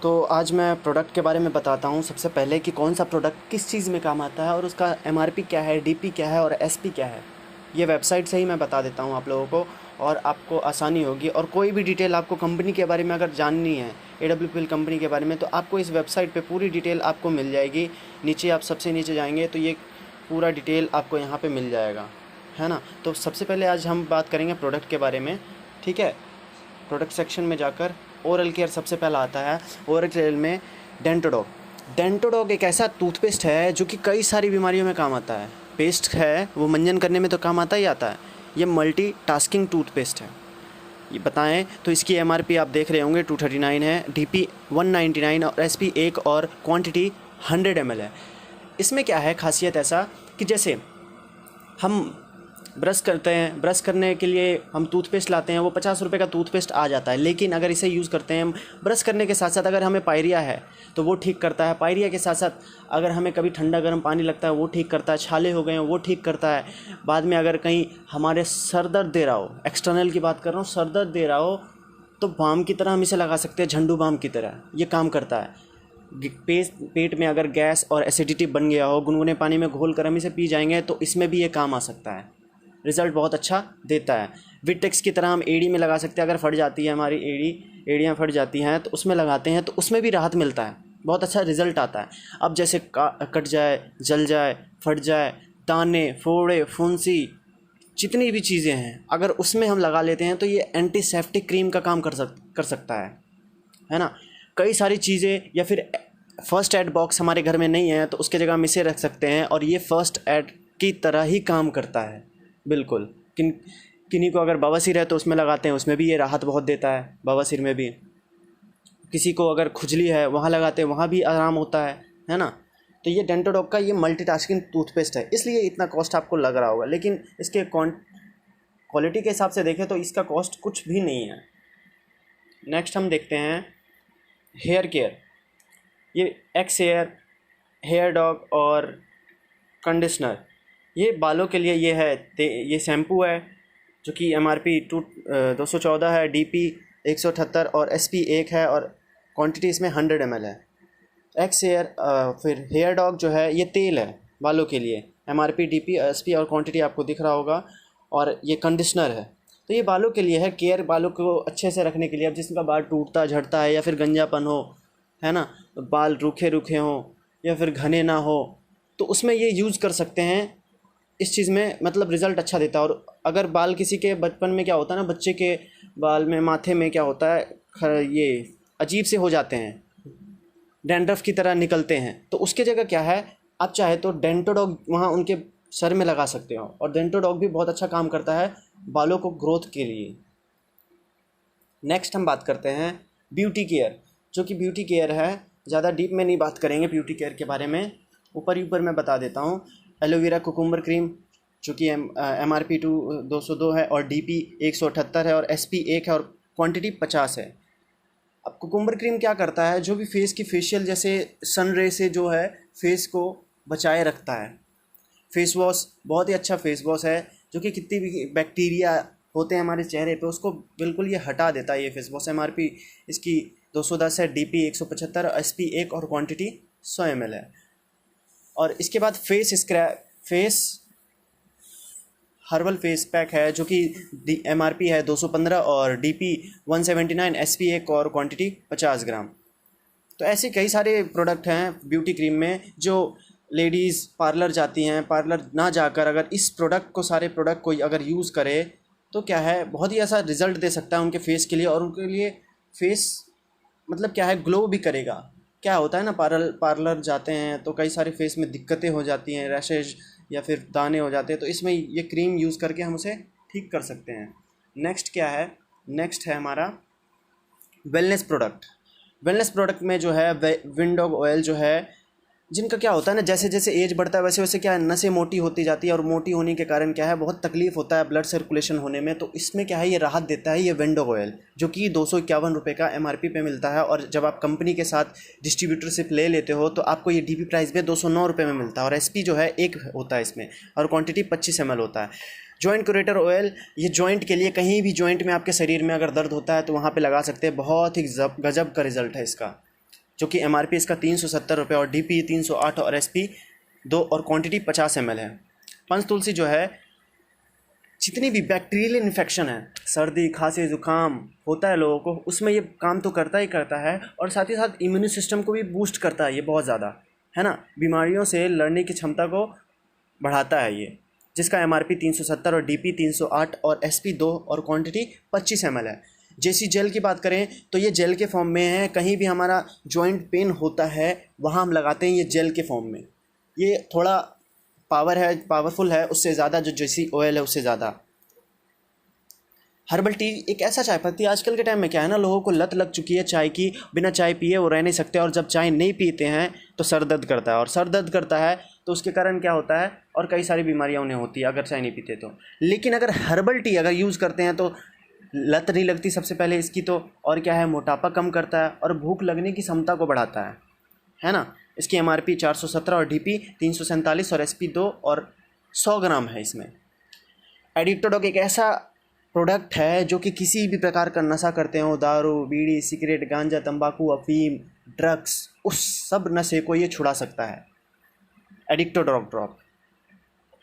तो आज मैं प्रोडक्ट के बारे में बताता हूँ सबसे पहले कि कौन सा प्रोडक्ट किस चीज़ में काम आता है और उसका एमआरपी क्या है, डीपी क्या है और एसपी क्या है। ये वेबसाइट से ही मैं बता देता हूँ आप लोगों को और आपको आसानी होगी। और कोई भी डिटेल आपको कंपनी के बारे में अगर जाननी है, AWPL कंपनी के बारे में, तो आपको इस वेबसाइट पे पूरी डिटेल आपको मिल जाएगी। नीचे आप सबसे नीचे जाएंगे तो ये पूरा डिटेल आपको यहाँ पे मिल जाएगा, है ना। तो सबसे पहले आज हम बात करेंगे प्रोडक्ट के बारे में, ठीक है। प्रोडक्ट सेक्शन में जाकर ओरल केयर सबसे पहला आता है। ओरल केयर में डेंटोडॉग। डेंटोडॉग एक ऐसा टूथपेस्ट है जो कि कई सारी बीमारियों में काम आता है। पेस्ट है वो मंजन करने में तो काम आता ही आता है। ये मल्टी टास्किंग टूथपेस्ट है। ये बताएं तो इसकी एमआरपी आप देख रहे होंगे 239 है, डीपी 199 और एसपी 1 और क्वांटिटी 100 ml है। इसमें क्या है खासियत ऐसा कि जैसे हम ब्रश करते हैं, ब्रश करने के लिए हम टूथपेस्ट लाते हैं, वो 50 रुपये का टूथपेस्ट आ जाता है। लेकिन अगर इसे यूज़ करते हैं हम ब्रश करने के साथ साथ, अगर हमें पायरिया है तो वो ठीक करता है। पायरिया के साथ साथ अगर हमें कभी ठंडा गर्म पानी लगता है वो ठीक करता है। छाले हो गए हैं वो ठीक करता है। बाद में अगर कहीं हमारे सर दर्द दे रहा हो, एक्सटर्नल की बात कर रहा हूँ, सर दर्द दे रहा हो तो बाम की तरह हम इसे लगा सकते हैं, झंडू बाम की तरह ये काम करता है। पेट में अगर गैस और एसिडिटी बन गया हो, गुनगुने पानी में घोल कर हम इसे पी जाएंगे तो इसमें भी ये काम आ सकता है। रिज़ल्ट बहुत अच्छा देता है। विटेक्स की तरह हम एड़ी में लगा सकते हैं। अगर फट जाती है हमारी एड़ियाँ फट जाती हैं तो उसमें लगाते हैं तो उसमें भी राहत मिलता है, बहुत अच्छा रिज़ल्ट आता है। अब जैसे कट जाए, जल जाए, फट जाए, दाने, फोड़े, फुंसी, जितनी भी चीज़ें हैं अगर उसमें हम लगा लेते हैं तो ये एंटीसेप्टिक क्रीम का काम कर सकता है ना। कई सारी चीज़ें, या फिर फर्स्ट एड बॉक्स हमारे घर में नहीं है तो उसके जगह हम इसे रख सकते हैं और ये फर्स्ट एड की तरह ही काम करता है बिल्कुल। किन्हीं को अगर बवासीर है तो उसमें लगाते हैं, उसमें भी ये राहत बहुत देता है। बवासीर में भी किसी को अगर खुजली है वहाँ लगाते हैं, वहाँ भी आराम होता है ना। तो ये डेंटोडॉग का ये मल्टीटास्किंग टूथपेस्ट है, इसलिए इतना कॉस्ट आपको लग रहा होगा। लेकिन इसके क्वालिटी के हिसाब से देखें तो इसका कॉस्ट कुछ भी नहीं है। नेक्स्ट हम देखते हैं हेयर केयर। ये एक्स हेयर डॉग और कंडीशनर, ये बालों के लिए ये है। ये शैम्पू है जो कि एमआरपी 214 है, डीपी 178 और एसपी 1 है और क्वांटिटी इसमें 100 ml है। एक्स फिर हेयर डॉग जो है ये तेल है बालों के लिए, एमआरपी, डीपी, एसपी और क्वांटिटी आपको दिख रहा होगा। और ये कंडीशनर है तो ये बालों के लिए है, केयर बालों को अच्छे से रखने के लिए। अब जिसका बाल टूटता झड़ता है या फिर गंजापन हो, है ना, तो बाल रूखे रूखे हों या फिर घने ना हो तो उसमें ये यूज़ कर सकते हैं। इस चीज़ में मतलब रिज़ल्ट अच्छा देता है। और अगर बाल किसी के बचपन में क्या होता है ना, बच्चे के बाल में माथे में क्या होता है, ये अजीब से हो जाते हैं, डैंड्रफ की तरह निकलते हैं, तो उसके जगह क्या है, आप चाहे तो डेंटोडॉग वहाँ उनके सर में लगा सकते हो। और डेंटोडॉग भी बहुत अच्छा काम करता है बालों को ग्रोथ के लिए। नेक्स्ट हम बात करते हैं ब्यूटी केयर, जो कि ब्यूटी केयर है। ज़्यादा डीप में नहीं बात करेंगे ब्यूटी केयर के बारे में, ऊपर ही ऊपर मैं बता देता हूँ। एलोवेरा कुकुम्बर क्रीम जो कि एमआरपी 202 है और डीपी 178 है और एसपी 1 है और क्वांटिटी 50 है। अब कुकुम्बर क्रीम क्या करता है, जो भी फेस की फेशियल जैसे सन रे से जो है फेस को बचाए रखता है। फेस वॉश बहुत ही अच्छा फेस वॉश है जो कि कितनी भी बैक्टीरिया होते हैं हमारे चेहरे पे उसको बिल्कुल ये हटा देता है। ये फेस वॉश एमआरपी इसकी 210 है, डीपी 175, एसपी 1 और क्वांटिटी 100 ml है। और इसके बाद फेस हर्बल फेस पैक है जो कि एमआरपी है 215 और डीपी 179, एसपी 1 और क्वांटिटी 50 ग्राम। तो ऐसे कई सारे प्रोडक्ट हैं ब्यूटी क्रीम में जो लेडीज़ पार्लर जाती हैं, पार्लर ना जाकर अगर इस प्रोडक्ट को, सारे प्रोडक्ट को अगर यूज़ करे तो क्या है, बहुत ही ऐसा रिज़ल्ट दे सकता है उनके फेस के लिए। और उनके लिए फेस मतलब क्या है, ग्लो भी करेगा। क्या होता है ना, पार्लर जाते हैं तो कई सारे फेस में दिक्कतें हो जाती हैं, रैशेज या फिर दाने हो जाते हैं, तो इसमें ये क्रीम यूज़ करके हम उसे ठीक कर सकते हैं। नेक्स्ट क्या है, नेक्स्ट है हमारा वेलनेस प्रोडक्ट। वेलनेस प्रोडक्ट में जो है विंडोग ऑयल जो है, जिनका क्या होता है ना, जैसे जैसे एज बढ़ता है वैसे वैसे क्या है, नसें मोटी होती जाती है और मोटी होने के कारण क्या है, बहुत तकलीफ होता है ब्लड सर्कुलेशन होने में। तो इसमें क्या है, ये राहत देता है ये विंडोग ऑयल, जो कि 251 रुपये का एमआरपी पे मिलता है। और जब आप कंपनी के साथ डिस्ट्रीब्यूटरशिप ले लेते हो तो आपको ये डीपी प्राइस पे 209 रुपये में मिलता है। और एसपी जो है 1 होता है इसमें और क्वांटिटी 25 ml होता है। जॉइंट क्यूरेटर ऑयल, ये जॉइंट के लिए, कहीं भी जॉइंट में आपके शरीर में अगर दर्द होता है तो वहाँ पे लगा सकते हैं। बहुत ही गजब का रिजल्ट है इसका। जो कि MRP इसका 370 रुपये और DP 308 और SP 2 और क्वांटिटी 50 ml है। पंचतुलसी जो है जितनी भी बैक्टीरियल इन्फेक्शन है, सर्दी खांसी जुकाम होता है लोगों को, उसमें ये काम तो करता ही करता है और साथ ही साथ इम्यून सिस्टम को भी बूस्ट करता है ये बहुत ज़्यादा, है ना। बीमारियों से लड़ने की क्षमता को बढ़ाता है ये, जिसका MRP 370 और DP 308 और SP 2 और क्वांटिटी 25 ml है। JC जेल की बात करें तो ये जेल के फॉर्म में है। कहीं भी हमारा जॉइंट पेन होता है वहाँ हम लगाते हैं ये जेल के फॉर्म में। ये थोड़ा पावरफुल है उससे ज़्यादा, जो JC ऑयल है उससे ज़्यादा। हर्बल टी एक ऐसा चाय पत्ती, आजकल के टाइम में क्या है ना, लोगों को लत लग चुकी है चाय की, बिना चाय पिए वो रह नहीं सकते, और जब चाय नहीं पीते हैं तो सर दर्द करता है, और सर दर्द करता है तो उसके कारण क्या होता है, और कई सारी बीमारियां उन्हें होती है अगर चाय नहीं पीते तो। लेकिन अगर हर्बल टी अगर यूज़ करते हैं तो लत नहीं लगती सबसे पहले इसकी तो, और क्या है, मोटापा कम करता है और भूख लगने की क्षमता को बढ़ाता है ना। इसकी MRP 417 और DP 347 और SP 2 और 100 ग्राम है इसमें। एडिक्टोडॉग एक ऐसा प्रोडक्ट है जो कि किसी भी प्रकार का नशा करते हो, दारू बीड़ी सिगरेट गांजा तंबाकू अफीम ड्रग्स, उस सब नशे को ये छुड़ा सकता है। एडिक्टोडॉग ड्रॉप,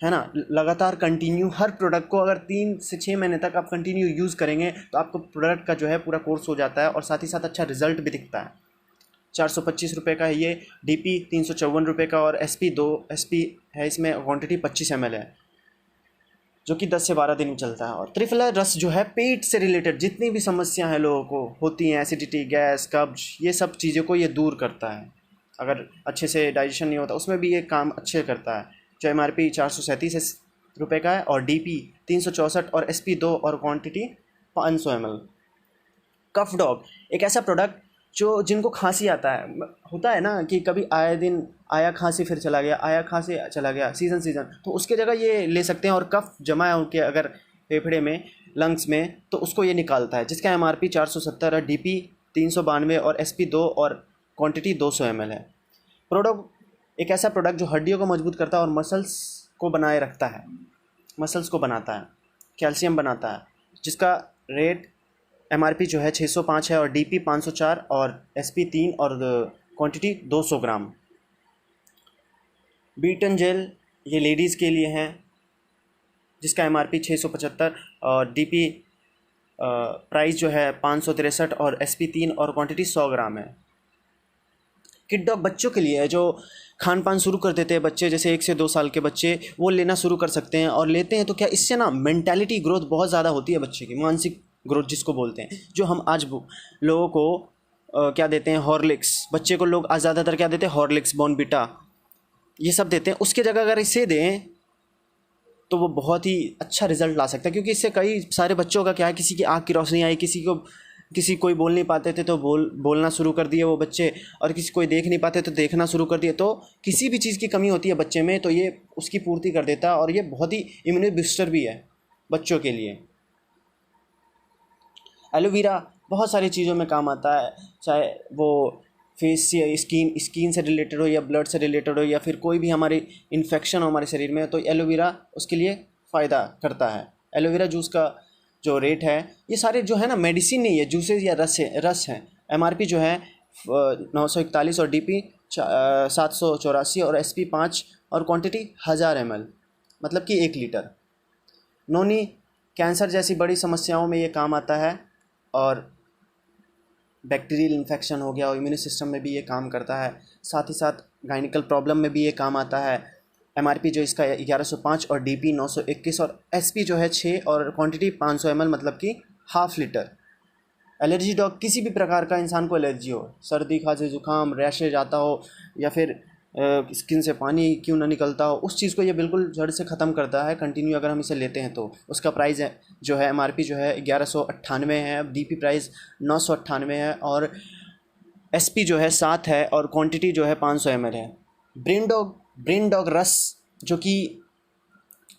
है ना। लगातार कंटिन्यू हर प्रोडक्ट को अगर 3 से 6 महीने तक आप कंटिन्यू यूज़ करेंगे तो आपको प्रोडक्ट का जो है पूरा कोर्स हो जाता है और साथ ही साथ अच्छा रिजल्ट भी दिखता है। 425 रुपये का है ये, DP 354 रुपये का और SP है इसमें, क्वांटिटी 25 ml है, जो कि 10 से 12 दिन में चलता है। और त्रिफला रस जो है पेट से रिलेटेड जितनी भी समस्या है लोगों को होती हैं, एसिडिटी गैस कब्ज, ये सब चीज़ों को ये दूर करता है। अगर अच्छे से डाइजेशन नहीं होता उसमें भी ये काम अच्छे करता है। जो MRP 437 रुपये का है और DP 364 और SP 2 और क्वांटिटी 500 ml। कफ डॉग एक ऐसा प्रोडक्ट जो जिनको खांसी आता है, होता है ना कि कभी आए दिन आया खांसी फिर चला गया, आया खांसी चला गया, सीज़न, तो उसके जगह ये ले सकते हैं। और कफ जमा है उनके अगर फेफड़े में लंग्स में तो उसको ये निकालता है, जिसका MRP 470 है, DP 392 और SP 2 और क्वांटिटी 200 ml है। प्रोडक्ट एक ऐसा प्रोडक्ट जो हड्डियों को मजबूत करता है और मसल्स को बनाए रखता है, मसल्स को बनाता है, कैल्शियम बनाता है, जिसका रेट MRP जो है 605 है और DP 504 और SP 3 और क्वांटिटी 200 ग्राम। बीटन जेल ये लेडीज़ के लिए हैं, जिसका MRP 675 और DP प्राइस जो है 563 और SP 3 और क्वांटिटी 100 ग्राम है। किड डॉग बच्चों के लिए है, जो खान पान शुरू कर देते हैं बच्चे, जैसे 1 से 2 साल के बच्चे, वो लेना शुरू कर सकते हैं। और लेते हैं तो क्या इससे ना मेंटालिटी ग्रोथ बहुत ज़्यादा होती है बच्चे की, मानसिक ग्रोथ जिसको बोलते हैं। जो हम आज लोगों को क्या देते हैं, हॉर्लिक्स, बच्चे को लोग आज ज़्यादातर क्या देते हैं, हॉर्लिक्स बॉर्नविटा ये सब देते हैं। उसके जगह अगर इसे दें तो वो बहुत ही अच्छा रिजल्ट ला सकता है, क्योंकि इससे कई सारे बच्चों का क्या है, किसी की आँख की रोशनी आई, कोई बोल नहीं पाते थे तो बोलना शुरू कर दिए वो बच्चे, और कोई देख नहीं पाते तो देखना शुरू कर दिए। तो किसी भी चीज़ की कमी होती है बच्चे में तो ये उसकी पूर्ति कर देता है, और ये बहुत ही इम्यूनिटी बूस्टर भी है बच्चों के लिए। एलोवेरा बहुत सारी चीज़ों में काम आता है, चाहे वो फेस या स्किन से रिलेटेड हो या ब्लड से रिलेटेड हो या फिर कोई भी हमारी इन्फेक्शन हो हमारे शरीर में, तो एलोवेरा उसके लिए फ़ायदा करता है। एलोवेरा जूस का जो रेट है, ये सारे जो है ना मेडिसिन नहीं है, जूसेस या रस है। MRP जो है 941 और DP 784 और SP 5 और क्वांटिटी 1000 ml, मतलब कि 1 लीटर। नोनी कैंसर जैसी बड़ी समस्याओं में ये काम आता है, और बैक्टीरियल इन्फेक्शन हो गया और इम्यून सिस्टम में भी ये काम करता है। साथ ही साथ गायनिकल प्रॉब्लम में भी ये काम आता है। MRP जो इसका 1105 और DP 921 और SP जो है 6 और क्वांटिटी 500 ml, मतलब कि ½ लीटर। एलर्जी डॉग किसी भी प्रकार का इंसान को एलर्जी हो, सर्दी खांसी जुकाम रैशेज आता हो या फिर स्किन से पानी क्यों ना निकलता हो, उस चीज़ को ये बिल्कुल जड़ से ख़त्म करता है कंटिन्यू अगर हम इसे लेते हैं तो। उसका प्राइस है जो है MRP जो है 1198 है, DP प्राइस 998 है और SP जो है 7 है और क्वांटिटी जो है 500 ml है। ब्रेन डॉग रस, जो कि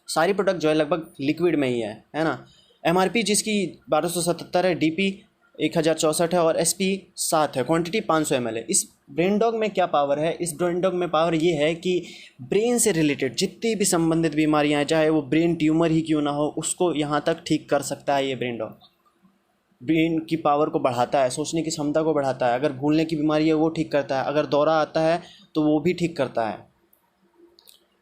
सारी प्रोडक्ट जो है लगभग लिक्विड में ही है ना। MRP जिसकी 1277 है, DP 1064 है और SP 7 है, क्वांटिटी 500 ml है। इस ब्रेन डॉग में क्या पावर है, इस ब्रेन डॉग में पावर ये है कि ब्रेन से रिलेटेड जितनी भी संबंधित बीमारियां हैं, चाहे वो ब्रेन ट्यूमर ही क्यों ना हो, उसको यहाँ तक ठीक कर सकता है ये ब्रेन डॉग। ब्रेन की पावर को बढ़ाता है, सोचने की क्षमता को बढ़ाता है, अगर भूलने की बीमारी है वो ठीक करता है, अगर दौरा आता है तो वो भी ठीक करता है।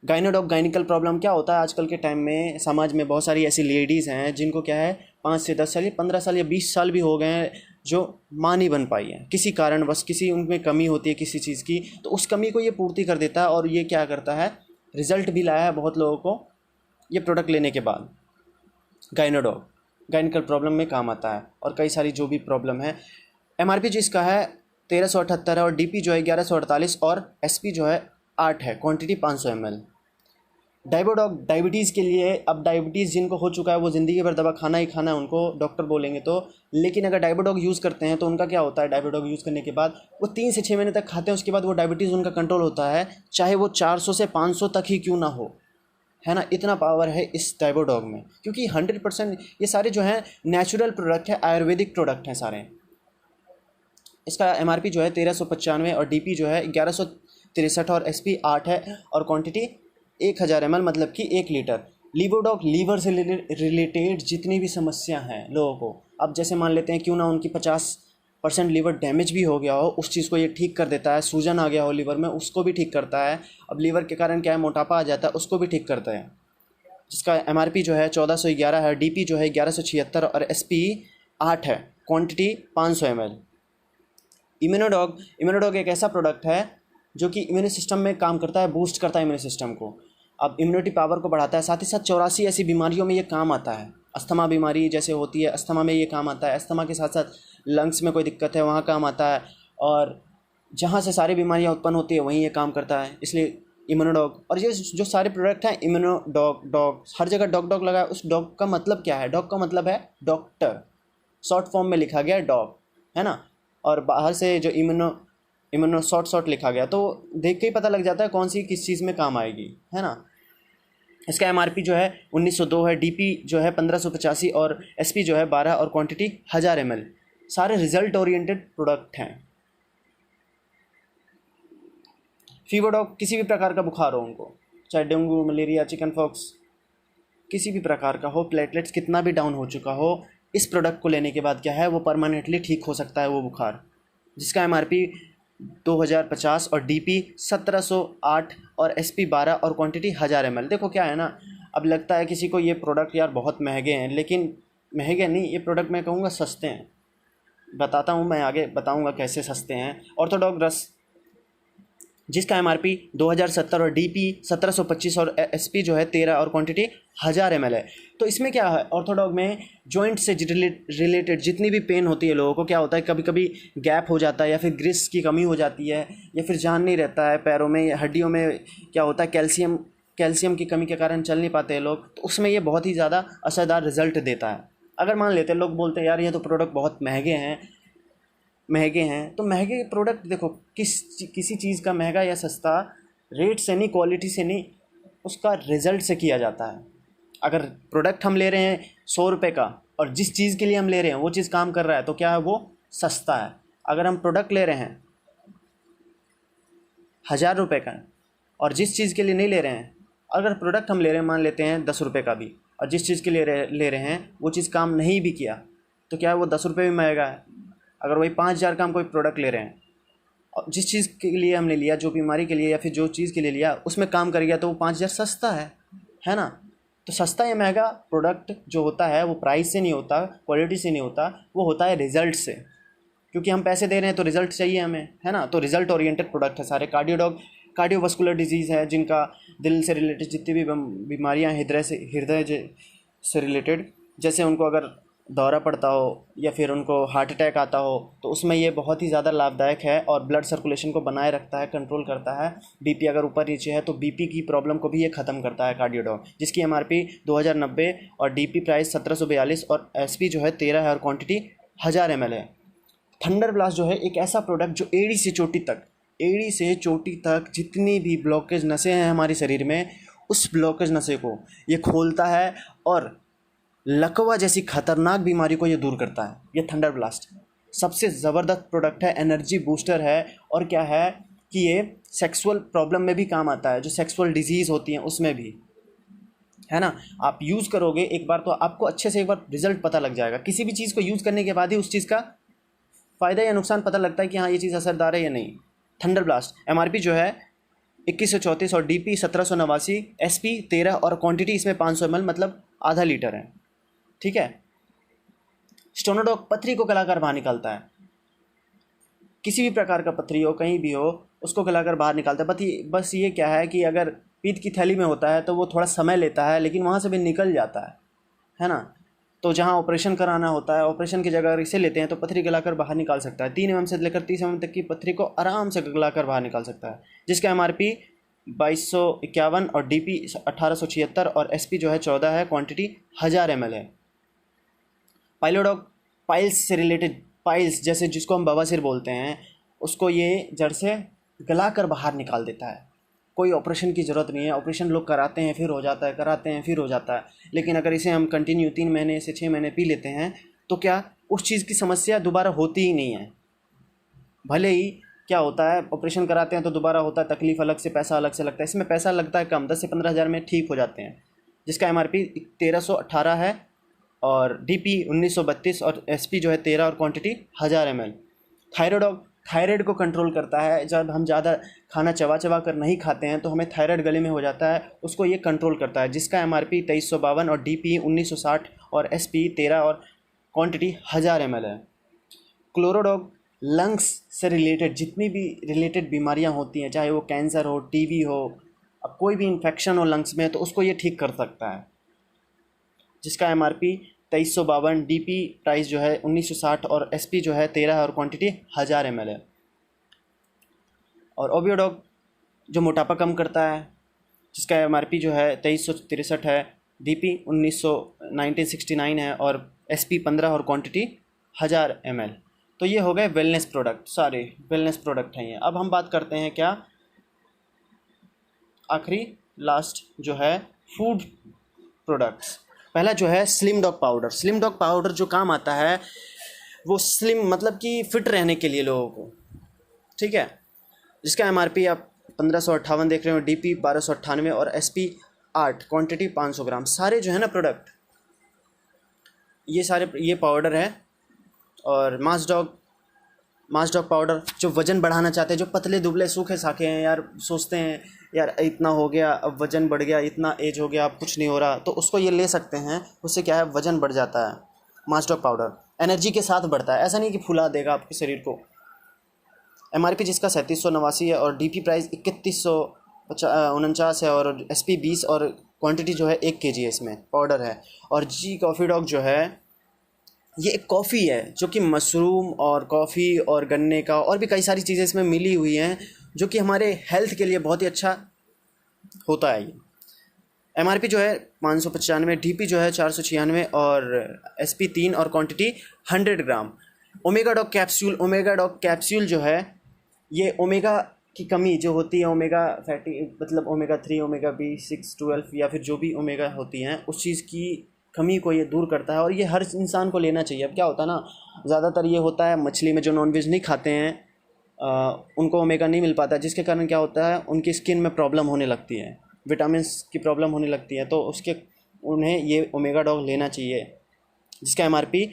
गाइनोडॉग गाइनिकल प्रॉब्लम क्या होता है आजकल के टाइम में, समाज में बहुत सारी ऐसी लेडीज़ हैं जिनको क्या है 5 से 10 साल या 15 साल या 20 साल भी हो गए हैं जो माँ नहीं बन पाई है किसी कारण, बस किसी उनमें कमी होती है किसी चीज़ की, तो उस कमी को ये पूर्ति कर देता है। और ये क्या करता है, रिजल्ट भी लाया है बहुत लोगों को ये प्रोडक्ट लेने के बाद। गाइनोडॉग गाइनिकल प्रॉब्लम में काम आता है और कई सारी जो भी प्रॉब्लम है। एमआरपी जिसका है 1378 है और डीपी जो है 1148 और एसपी जो है 8 है, क्वांटिटी 500 ml। डाइबोडॉग डायबिटीज़ के लिए, अब डायबिटीज़ जिनको हो चुका है वो ज़िंदगी भर दवा खाना ही खाना है उनको डॉक्टर बोलेंगे तो, लेकिन अगर डाइबोडॉग यूज़ करते हैं तो उनका क्या होता है, डाइबोडॉग यूज़ करने के बाद वो 3 से 6 महीने तक खाते हैं, उसके बाद वो डायबिटीज़ उनका कंट्रोल होता है, चाहे वो 400 से 500 तक ही क्यों ना हो, है ना। इतना पावर है इस डाइबोडॉग में, क्योंकि 100% ये सारे जो हैं नेचुरल प्रोडक्ट है, आयुर्वेदिक प्रोडक्ट हैं सारे। इसका एमआरपी जो है 1395 और डीपी जो है 1163 और एसपी 8 है और क्वांटिटी 1000 ml, मतलब कि 1 लीटर। लीवोडॉग लीवर से रिलेटेड जितनी भी समस्या हैं लोगों को, अब जैसे मान लेते हैं क्यों ना उनकी 50% लीवर डैमेज भी हो गया हो, उस चीज़ को ये ठीक कर देता है। सूजन आ गया हो लीवर में, उसको भी ठीक करता है। अब लीवर के कारण क्या है, मोटापा आ जाता है, उसको भी ठीक करता है। जिसका एमआरपी जो है 1411 है, डीपी जो है 1176 और एसपी 8 है, क्वांटिटी 500 ml। इम्यूनोडॉग एक ऐसा प्रोडक्ट है जो कि इम्यून सिस्टम में काम करता है, बूस्ट करता है इम्यून सिस्टम को, अब इम्यूनिटी पावर को बढ़ाता है। साथ ही साथ 84 ऐसी बीमारियों में ये काम आता है। अस्थमा बीमारी जैसे होती है, अस्थमा में ये काम आता है। अस्थमा के साथ साथ लंग्स में कोई दिक्कत है वहाँ काम आता है, और जहाँ से सारी बीमारियाँ उत्पन्न होती है वहीं ये काम करता है, इसलिए इम्यूनोडॉग। और ये जो सारे प्रोडक्ट हैं इम्यूनोडॉग, हर जगह डॉग डॉग लगा है। उस डॉग का मतलब क्या है, डॉग का मतलब है डॉक्टर, शॉर्ट फॉर्म में लिखा गया डॉग, है ना। और बाहर से जो इम्यूनो शॉर्ट लिखा गया, तो देख के ही पता लग जाता है कौन सी किस चीज़ में काम आएगी, है ना। इसका एमआरपी जो है 1902 है, डीपी जो है 1585 और एसपी जो है 12 और क्वांटिटी 1000 ml। सारे रिजल्ट ओरिएंटेड प्रोडक्ट हैं। फीवरडॉग, किसी भी प्रकार का बुखार हो उनको, चाहे डेंगू, मलेरिया, चिकन पॉक्स, किसी भी प्रकार का हो, प्लेटलेट्स कितना भी डाउन हो चुका हो, इस प्रोडक्ट को लेने के बाद क्या है वो परमानेंटली ठीक हो सकता है वो बुखार। जिसका एमआरपी 2050 और डीपी 1708 और एसपी 12 और क्वांटिटी 1000 ml। देखो क्या है ना, अब लगता है किसी को ये प्रोडक्ट यार बहुत महंगे हैं, लेकिन महंगे नहीं, ये प्रोडक्ट मैं कहूँगा सस्ते हैं। बताता हूँ, मैं आगे बताऊँगा कैसे सस्ते हैं। ऑर्थोडॉग रस, जिसका एमआरपी 2070 और डीपी 1725 और एसपी जो है 13 और क्वांटिटी 1000 ml है। तो इसमें क्या है, ऑर्थोडॉग में जॉइंट से रिलेटेड जितनी भी पेन होती है लोगों को, क्या होता है कभी कभी गैप हो जाता है, या फिर ग्रिस की कमी हो जाती है, या फिर जान नहीं रहता है पैरों में या हड्डियों में, क्या होता है कैल्शियम की कमी के कारण चल नहीं पाते हैं लोग, तो उसमें ये बहुत ही ज़्यादा असरदार रिजल्ट देता है। अगर मान लेते हैं, लोग बोलते हैं यार ये तो प्रोडक्ट बहुत महंगे हैं, तो महंगे प्रोडक्ट देखो, किसी चीज़ का महंगा या सस्ता रेट से नहीं, क्वालिटी से नहीं, उसका रिज़ल्ट से किया जाता है। अगर प्रोडक्ट हम ले रहे हैं 100 रुपये का और जिस चीज़ के लिए हम ले रहे हैं वो चीज़ काम कर रहा है, तो क्या है वो सस्ता है। अगर हम प्रोडक्ट ले रहे हैं 1000 रुपये का और जिस चीज़ के लिए नहीं ले रहे हैं, अगर प्रोडक्ट हम ले रहे हैं मान लेते हैं 10 रुपये का भी, और जिस चीज़ के लिए ले रहे हैं वो चीज़ काम नहीं भी किया, तो क्या है वो 10 रुपये भी महंगा है। अगर वही 5000 का हम कोई प्रोडक्ट ले रहे हैं और जिस चीज़ के लिए हमने लिया, जो बीमारी के लिए या फिर जो चीज़ के लिए लिया उसमें काम कर गया, तो वो 5000 सस्ता है ना। तो सस्ता या महंगा प्रोडक्ट जो होता है वो प्राइस से नहीं होता, क्वालिटी से नहीं होता, वो होता है रिज़ल्ट से, क्योंकि हम पैसे दे रहे हैं तो रिज़ल्ट चाहिए हमें, है ना। तो रिज़ल्ट ओरिएंटेड प्रोडक्ट है सारे। कार्डियोवास्कुलर डिजीज़ है, जिनका दिल से रिलेटेड जितनी भी बीमारियाँ, हृदय से रिलेटेड, जैसे उनको अगर दौरा पड़ता हो या फिर उनको हार्ट अटैक आता हो, तो उसमें ये बहुत ही ज़्यादा लाभदायक है और ब्लड सर्कुलेशन को बनाए रखता है, कंट्रोल करता है। बीपी अगर ऊपर नीचे है तो बीपी की प्रॉब्लम को भी ये ख़त्म करता है कार्डियोडॉग, जिसकी एमआरपी 2090 और डीपी प्राइस 1742 और एसपी जो है 13 है और क्वांटिटी 1000 ml है। थंडर ब्लास्ट जो है एक ऐसा प्रोडक्ट जो एड़ी से चोटी तक जितनी भी ब्लॉकेज नसें हैं हमारे शरीर में, उस ब्लॉकेज नसें को ये खोलता है और लकवा जैसी खतरनाक बीमारी को ये दूर करता है। ये थंडर ब्लास्ट सबसे ज़बरदस्त प्रोडक्ट है, एनर्जी बूस्टर है। और क्या है कि ये सेक्सुअल प्रॉब्लम में भी काम आता है, जो सेक्सुअल डिजीज़ होती हैं उसमें भी। है ना। आप यूज़ करोगे एक बार तो आपको अच्छे से एक बार रिजल्ट पता लग जाएगा। किसी भी चीज़ को यूज़ करने के बाद ही उस चीज़ का फ़ायदा या नुकसान पता लगता है कि हाँ ये चीज़ असरदार है या नहीं। थंडर ब्लास्ट MRP जो है 2134 और DP 1789, SP 13 और क्वांटिटी इसमें 500 ml मतलब आधा लीटर है। ठीक है। स्टोनोडॉग पथरी को गलाकर बाहर निकालता है। किसी भी प्रकार का पथरी हो कहीं भी हो उसको गलाकर बाहर निकालता है। बस ये क्या है कि अगर पीत की थैली में होता है तो वो थोड़ा समय लेता है, लेकिन वहाँ से भी निकल जाता है ना। तो जहाँ ऑपरेशन कराना होता है, ऑपरेशन की जगह अगर इसे लेते हैं तो पथरी गलाकर बाहर निकाल सकता है। 3 mm से लेकर 30 mm तक की पथरी को आराम से गलाकर बाहर निकाल सकता है, जिसका MRP 2251 और DP 1876 और SP जो है 14 है, क्वांटिटी 1000 ml है। पाइलोडॉग पाइल्स से रिलेटेड, पाइल्स जैसे जिसको हम बवासीर बोलते हैं, उसको ये जड़ से गलाकर बाहर निकाल देता है। कोई ऑपरेशन की ज़रूरत नहीं है। ऑपरेशन लोग कराते हैं फिर हो जाता है, कराते हैं फिर हो जाता है, लेकिन अगर इसे हम कंटिन्यू 3 महीने से 6 महीने पी लेते हैं तो क्या उस चीज़ की समस्या दोबारा होती ही नहीं है। भले ही क्या होता है ऑपरेशन कराते हैं तो दोबारा होता है, तकलीफ़ अलग से, पैसा अलग से लगता है। इसमें पैसा लगता है कम, 10 से 15 हज़ार में ठीक हो जाते हैं, जिसका MRP 1318 है और DP 1932 और SP जो है 13 और क्वांटिटी 1000 ml। थायराइड थायराइड को कंट्रोल करता है। जब हम ज़्यादा खाना चबा चबा कर नहीं खाते हैं तो हमें थायराइड गले में हो जाता है, उसको ये कंट्रोल करता है, जिसका MRP 2352 और DP 1960 और SP 13 और क्वांटिटी 1000 ml है। क्लोरोडॉग लंग्स से रिलेटेड जितनी भी रिलेटेड बीमारियां होती हैं, चाहे वो कैंसर हो, TB हो, अब कोई भी इन्फेक्शन हो लंग्स में, तो उसको ये ठीक कर सकता है, जिसका MRP 2352, DP प्राइस जो है 1960 और SP जो है 13 और क्वांटिटी 1000 ml है। और ओबियोडॉग जो मोटापा कम करता है, जिसका MRP जो है 2363 है, DP 1969 है और SP 15 और क्वांटिटी 1000 ml। तो ये हो गए वेलनेस प्रोडक्ट, सारे वेलनेस प्रोडक्ट हैं ये। अब हम बात करते हैं क्या, आखिरी लास्ट जो है फूड प्रोडक्ट्स। पहला जो है slim dog powder. Slim dog powder जो काम आता है वो स्लिम मतलब कि फिट रहने के लिए लोगों को, ठीक है, जिसका MRP आप 1558 देख रहे हो, DP 1298 और SP 8, क्वांटिटी 500 ग्राम। सारे जो है ना प्रोडक्ट ये सारे ये पाउडर है। और मास डॉग पाउडर जो वज़न बढ़ाना चाहते हैं, जो पतले दुबले सूखे साखे हैं यार, सोचते हैं यार इतना हो गया, अब वज़न बढ़ गया, इतना एज हो गया, अब कुछ नहीं हो रहा, तो उसको ये ले सकते हैं। उससे क्या है, वज़न बढ़ जाता है। मास डॉग पाउडर एनर्जी के साथ बढ़ता है, ऐसा नहीं कि फुला देगा आपके शरीर को। MRP जिसका 3789 है और DP प्राइस 3149 है और SP 20 और क्वांटिटी जो है 1 kg है, इसमें पाउडर है। और जी कॉफ़ी डॉग जो है ये एक कॉफ़ी है जो कि मशरूम और कॉफ़ी और गन्ने का और भी कई सारी चीज़ें इसमें मिली हुई हैं, जो कि हमारे हेल्थ के लिए बहुत ही अच्छा होता है। ये MRP जो है 595, DP जो है 496 और SP 3 और क्वांटिटी 100 ग्राम। ओमेगा डॉग कैप्सूल जो है, ये ओमेगा की कमी जो होती है, ओमेगा फैटी मतलब ओमेगा 3, ओमेगा B6, 12 या फिर जो भी ओमेगा होती हैं, उस चीज़ की कमी को ये दूर करता है और ये हर इंसान को लेना चाहिए। अब क्या होता है ना, ज़्यादातर ये होता है मछली में जो नॉनवेज नहीं खाते हैं उनको ओमेगा नहीं मिल पाता, जिसके कारण क्या होता है उनकी स्किन में प्रॉब्लम होने लगती है, विटामिन्स की प्रॉब्लम होने लगती है, तो उन्हें ये ओमेगा डॉग लेना चाहिए, जिसका MRP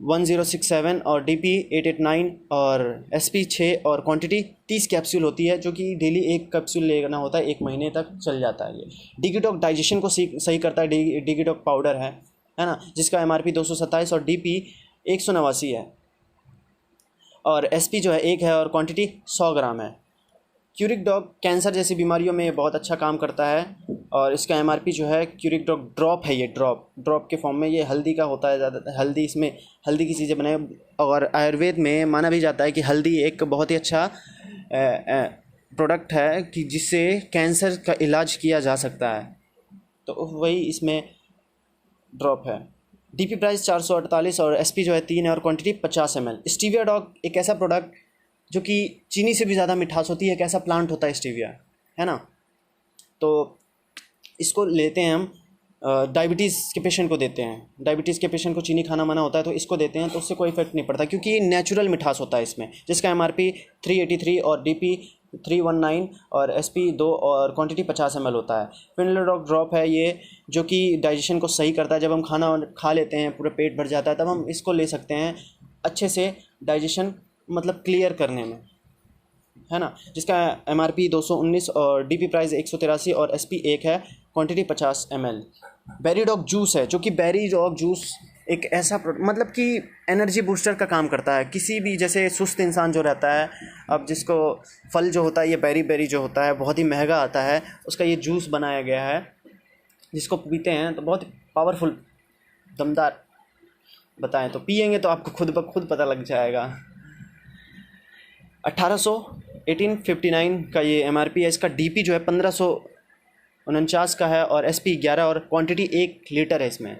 1067 और DP 889 और SP 6 और क्वांटिटी 30 कैप्सूल होती है, जो कि डेली 1 कैप्सूल लेना होता है, 1 महीने तक चल जाता है। ये डिगिटॉक डाइजेशन को सही करता है, डिगिटॉक पाउडर है ना, जिसका MRP 227 और DP 189 है और SP जो है 1 है और क्वांटिटी 100 ग्राम है। क्यूरिक डॉग कैंसर जैसी बीमारियों में बहुत अच्छा काम करता है और इसका MRP जो है, क्यूरिक डॉग ड्रॉप है, ये ड्रॉप के फॉर्म में, ये हल्दी का होता है ज़्यादातर, हल्दी इसमें हल्दी की चीज़ें बनाए। और आयुर्वेद में माना भी जाता है कि हल्दी एक बहुत ही अच्छा प्रोडक्ट है कि जिससे कैंसर का इलाज किया जा सकता है, तो वही इसमें ड्रॉप है। DP प्राइस 448 और SP जो है 3 है और क्वांटिटी 50 ml। स्टीविया डॉग एक ऐसा प्रोडक्ट जो कि चीनी से भी ज़्यादा मिठास होती है, एक ऐसा प्लांट होता है स्टीविया, है ना, तो इसको लेते हैं हम, डायबिटीज़ के पेशेंट को देते हैं। डायबिटीज़ के पेशेंट को चीनी खाना मना होता है तो इसको देते हैं, तो उससे कोई इफेक्ट नहीं पड़ता क्योंकि ये नेचुरल मिठास होता है इसमें, जिसका MRP 383 और DP 319 और SP 2 और क्वांटिटी 50 ml होता है। फिनोलेडॉक ड्रॉप है ये, जो कि डाइजेशन को सही करता है। जब हम खाना खा लेते हैं, पूरा पेट भर जाता है, तब हम इसको ले सकते हैं अच्छे से डाइजेशन मतलब क्लियर करने में, है ना। जिसका MRP 219 और DP प्राइस 183 और SP 1 है, क्वांटिटी 50 ml। बेरीडॉग जूस है, जो कि बेरीडॉग जूस एक ऐसा मतलब कि एनर्जी बूस्टर का काम करता है। किसी भी जैसे सुस्त इंसान जो रहता है, अब जिसको फल जो होता है ये बेरी जो होता है बहुत ही महंगा आता है, उसका ये जूस बनाया गया है, जिसको पीते हैं तो बहुत पावरफुल दमदार, बताएं तो पिएंगे तो आपको खुद ब खुद पता लग जाएगा। 1859 का ये MRP है। इसका DP जो है 1549 का है और SP 11 और क्वांटिटी 1 लीटर है इसमें।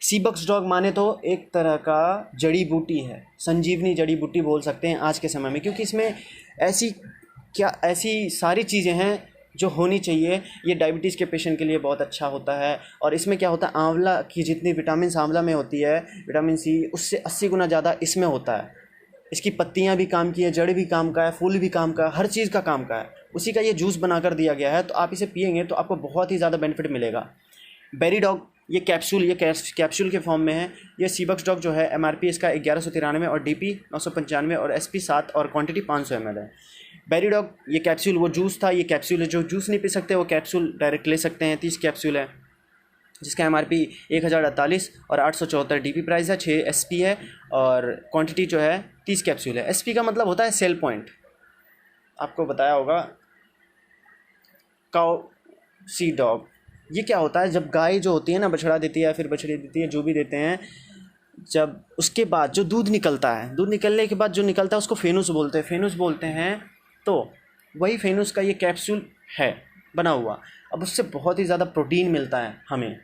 सीबक्स डॉग माने तो एक तरह का जड़ी बूटी है, संजीवनी जड़ी बूटी बोल सकते हैं आज के समय में, क्योंकि इसमें ऐसी सारी चीज़ें हैं जो होनी चाहिए। ये डायबिटीज़ के पेशेंट के लिए बहुत अच्छा होता है। और इसमें क्या होता है, आंवला की जितनी विटामिन आंवला में होती है, विटामिन C, उससे 80 गुना ज़्यादा इसमें होता है। इसकी पत्तियां भी काम की है, जड़ भी काम का है, फूल भी काम का है, हर चीज़ का काम का है। उसी का ये जूस बनाकर दिया गया है, तो आप इसे पिएंगे तो आपको बहुत ही ज़्यादा बेनिफिट मिलेगा। बेरीडॉग ये कैप्सूल के फॉर्म में है। ये सीबक्स डॉग जो है MRP इसका 1193 और DP 995 और SP 7 और क्वांटिटी 500 ml है। बेरीडॉग ये कैप्सूल, वो जूस था, ये कैप्सूल है। जो जूस नहीं पी सकते वो कैप्सूल डायरेक्ट ले सकते हैं। 30 कैप्सूल है, जिसका MRP 1048 और 874 DP प्राइस है। 6 SP है और क्वांटिटी जो है 30 कैप्सूल है। SP का मतलब होता है सेल पॉइंट, आपको बताया होगा। काउ सी डॉग, ये क्या होता है, जब गाय जो होती है ना बछड़ा देती है या फिर बछड़ी देती है, जो भी देते हैं, जब उसके बाद जो दूध निकलता है, दूध निकलने के बाद जो निकलता है उसको फेनुस बोलते हैं। तो वही फेनुस का ये कैप्सूल है बना हुआ। अब उससे बहुत ही ज़्यादा प्रोटीन मिलता है हमें,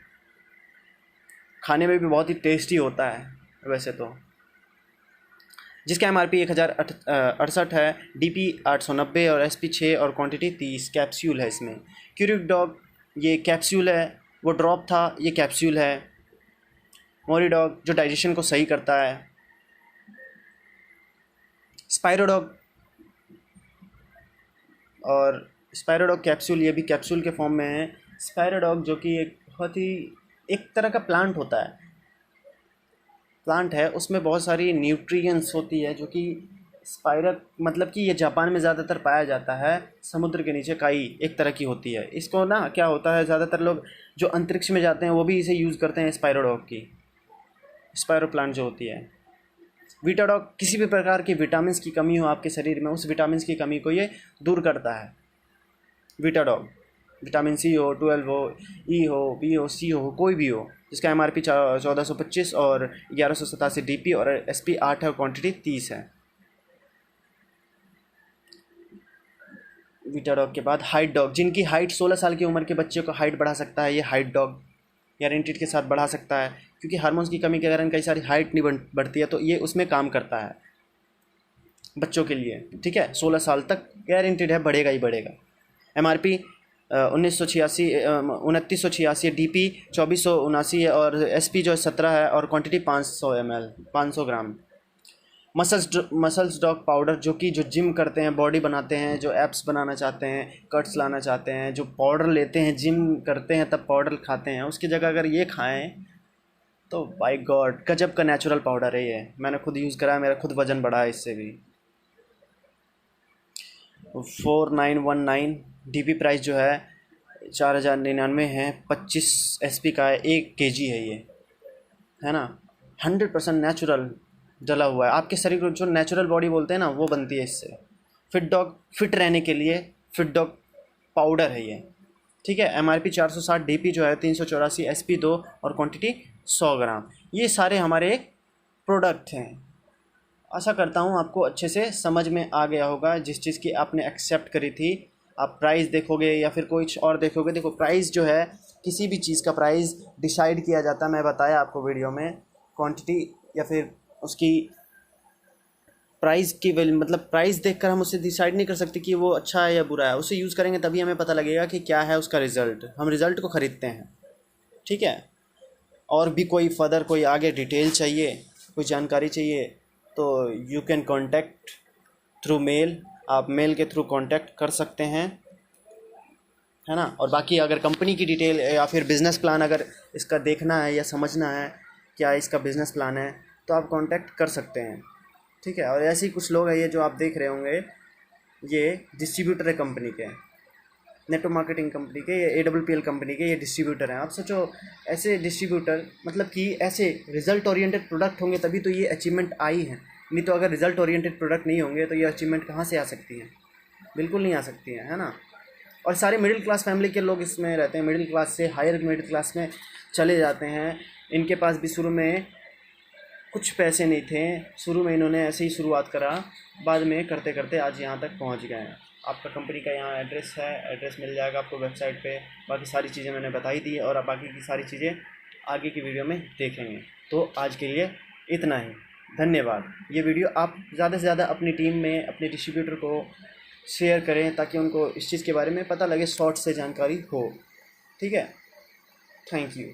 खाने में भी बहुत ही टेस्टी होता है वैसे तो। जिसका MRP 1068 है, DP 890 और SP 6 और क्वांटिटी 30 कैप्सूल है इसमें। क्यूरिक डॉग ये कैप्सूल है, वो ड्रॉप था, ये कैप्सूल है। मोरीडॉग जो डाइजेशन को सही करता है। स्पायरोडॉग और स्पायरोडॉग कैप्सूल, ये भी कैप्सूल के फॉर्म में है। स्पायरोडॉग जो कि एक बहुत ही एक तरह का प्लांट होता है, प्लांट है, उसमें बहुत सारी न्यूट्रिएंट्स होती है, जो कि स्पायरक मतलब कि ये जापान में ज़्यादातर पाया जाता है। समुद्र के नीचे काई एक तरह की होती है। इसको ना क्या होता है, ज़्यादातर लोग जो अंतरिक्ष में जाते हैं वो भी इसे यूज़ करते हैं, स्पायरोडॉग की, स्पायरो प्लांट जो होती है। वीटाडॉग, किसी भी प्रकार की विटामिन की कमी हो आपके शरीर में, उस विटामिन की कमी को ये दूर करता है। वीटाडॉग विटामिन C हो, 12 हो, E हो, B हो, C हो, कोई भी हो। जिसका MRP 1425 और 1187 DP और SP 8 है और क्वांटिटी 30 है। वीटाडॉग के बाद हाइट डॉग, जिनकी हाइट 16 साल की उम्र के बच्चे को हाइट बढ़ा सकता है, ये हाइट डॉग गारंटीड के साथ बढ़ा सकता है, क्योंकि हार्मोन्स की कमी के कारण कई सारी हाइट नहीं बढ़ती है, तो ये उसमें काम करता है बच्चों के लिए। ठीक है, 16 साल तक गारंटीड है, बढ़ेगा ही बढ़ेगा। MRP 2986 DP 2479 है और SP जो 17 है और क्वांटिटी 500 ml 500 ग्राम। मसल्स डॉग पाउडर, जो कि जो जिम करते हैं, बॉडी बनाते हैं, जो एप्स बनाना चाहते हैं, कट्स लाना चाहते हैं, जो पाउडर लेते हैं, जिम करते हैं तब पाउडर खाते हैं, उसकी जगह अगर ये खाएं तो बाय गॉड गजब का नेचुरल पाउडर है ये। मैंने खुद यूज़ करा है, मेरा खुद वज़न बढ़ा है इससे भी। 4919 DP प्राइस जो है 4099 है। 25 SP का है, 1 kg है ये, है ना। 100% नेचुरल डला हुआ है। आपके शरीर को जो नेचुरल बॉडी बोलते हैं ना, वो बनती है इससे। फिट डॉग, फिट रहने के लिए फिट डॉग पाउडर है ये। ठीक है, MRP 460, DP जो है 384, SP 2 और क्वांटिटी 100 ग्राम। ये सारे हमारे प्रोडक्ट हैं। आशा करता हूँ आपको अच्छे से समझ में आ गया होगा। जिस चीज़ की आपने एक्सेप्ट करी थी, आप प्राइस देखोगे या फिर कुछ और देखोगे, देखो प्राइस जो है, किसी भी चीज़ का प्राइस डिसाइड किया जाता है, मैं बताया आपको वीडियो में, क्वांटिटी या फिर उसकी प्राइस की मतलब प्राइस देखकर हम उसे डिसाइड नहीं कर सकते कि वो अच्छा है या बुरा है। उसे यूज़ करेंगे तभी हमें पता लगेगा कि क्या है उसका रिज़ल्ट। हम रिज़ल्ट को ख़रीदते हैं। ठीक है, और भी कोई फर्दर कोई आगे डिटेल चाहिए, कोई जानकारी चाहिए, तो you can contact through mail. आप मेल के थ्रू कांटेक्ट कर सकते हैं, है ना। और बाकी अगर कंपनी की डिटेल या फिर बिज़नेस प्लान अगर इसका देखना है या समझना है क्या इसका बिज़नेस प्लान है, तो आप कांटेक्ट कर सकते हैं, ठीक है। और ऐसे ही कुछ लोग हैं, ये जो आप देख रहे होंगे, ये डिस्ट्रीब्यूटर है कंपनी के, नेटवर्क मार्केटिंग कंपनी के, ये AWPL कंपनी के ये डिस्ट्रीब्यूटर हैं। आप सोचो ऐसे डिस्ट्रीब्यूटर, मतलब कि ऐसे रिजल्ट ओरिएंटेड प्रोडक्ट होंगे तभी तो ये अचीवमेंट आई है, नहीं तो अगर रिजल्ट ओरिएंटेड प्रोडक्ट नहीं होंगे तो ये अचीवमेंट कहाँ से आ सकती है, बिल्कुल नहीं आ सकती है ना। और सारे मिडिल क्लास फैमिली के लोग इसमें रहते हैं, मिडिल क्लास से हायर मिडिल क्लास में चले जाते हैं। इनके पास भी शुरू में कुछ पैसे नहीं थे, शुरू में इन्होंने ऐसे ही शुरुआत करा, बाद में करते करते आज यहाँ तक पहुँच गए हैं। आपका कंपनी का यहाँ एड्रेस है, एड्रेस मिल जाएगा आपको वेबसाइट पे। बाकी सारी चीज़ें मैंने बताई दी और आप बाकी की सारी चीज़ें आगे की वीडियो में देखेंगे। तो आज के लिए इतना ही, धन्यवाद। ये वीडियो आप ज़्यादा से ज़्यादा अपनी टीम में अपने डिस्ट्रीब्यूटर को शेयर करें ताकि उनको इस चीज़ के बारे में पता लगे, शॉर्ट से जानकारी हो, ठीक है। Thank you.